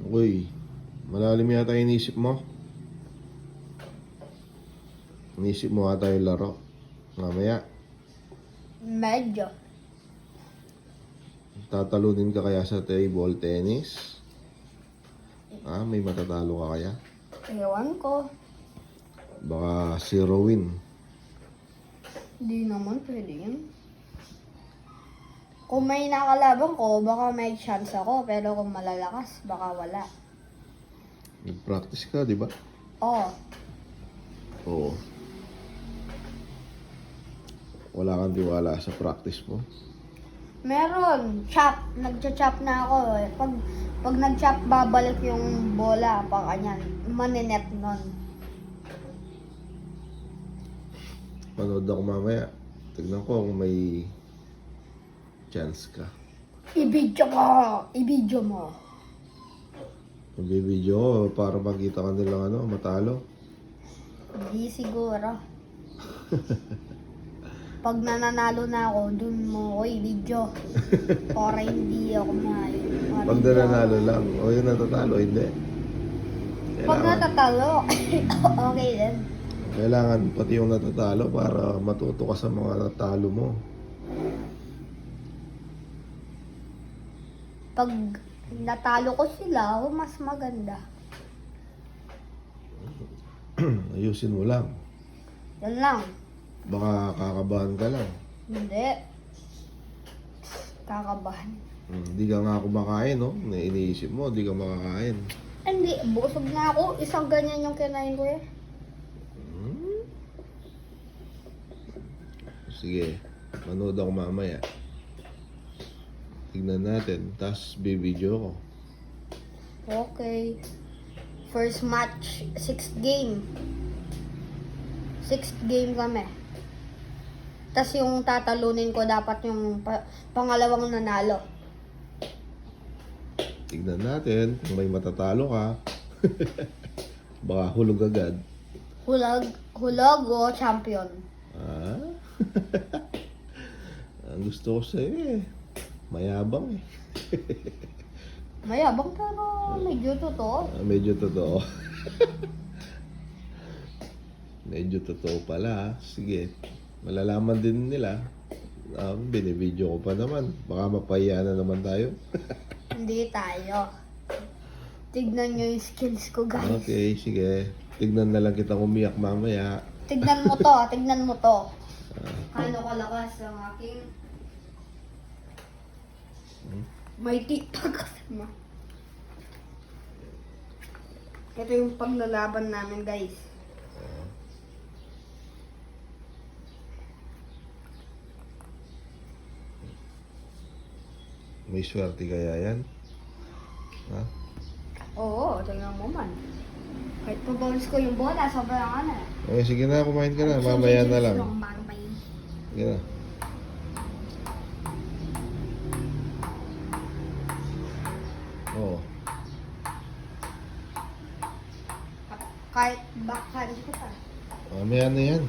Uy, malalim yata inisip mo. Inisip mo ata yung laro. Mamaya, Medyo. tatalunin ka kaya sa table tennis? May matatalo ka kaya? Ewan ko. Baka zero win. Di naman pwede yun. Kung may nakalaban ko, baka may chance ako. Pero kung malalakas, baka wala. Nag-practice ka, di ba? Oo. Oo. Wala kang tiwala sa practice mo. Meron. Chop. Nagcha-chop na ako eh. Pag nag-chop, babalik yung bola. Pag kanyan. Maninet nun. Panood ako mamaya. Tignan ko kung may chance ka. Ibidyo mo! Ibidyo mo! Magbibideo ko para makita ka nilang matalo. Hindi siguro. Pag nananalo na ako, dun mo ko i-video. Para hindi ako Pag nananalo lang, o yung natatalo, hindi. Pag natatalo, okay din. Kailangan pati yung natatalo para matuto ka sa mga natalo mo. Pag natalo ko sila, mas maganda. Ayusin mo lang. Yan lang. Baka kakabahan ka lang. Hindi. Kakabahan. Hindi ka nga kumakain, no? Iniisip mo, hindi ka makakain. Hindi, busog na ako. Isang ganyan yung kinain ko eh. Sige, manood ako mamaya. Tignan natin, tapos bibidyo ko. Okay. First match, 6th game. 6th game kami. Tapos yung tatalunin ko dapat yung pangalawang nanalo. Tignan natin kung may matatalo ka. Baka hulog agad. Hulog o champion. Ang gusto ko sa'yo mayabang Mayabang pero medyo totoo. Medyo totoo. Medyo totoo pala. Sige, malalaman din nila. Binibidyo ko pa naman. Baka mapahiya na naman tayo. Hindi tayo. Tignan nyo yung skills ko, guys. Okay, sige. Tignan na lang kitang umiyak mamaya. Tignan mo to, tignan mo to. Ano kalakas ang aking... May TikTok kasama. Ito yung paglalaban namin, guys. May swerte kaya yan? Ha? Oo, tingnan mo man. Kahit pa-bounce ko yung bola, sobrang ano. Okay, sige na, kumain ka na. Mamaya na lang. Sige na. Oo. Kahit backhand ko pa. Mamaya na yan.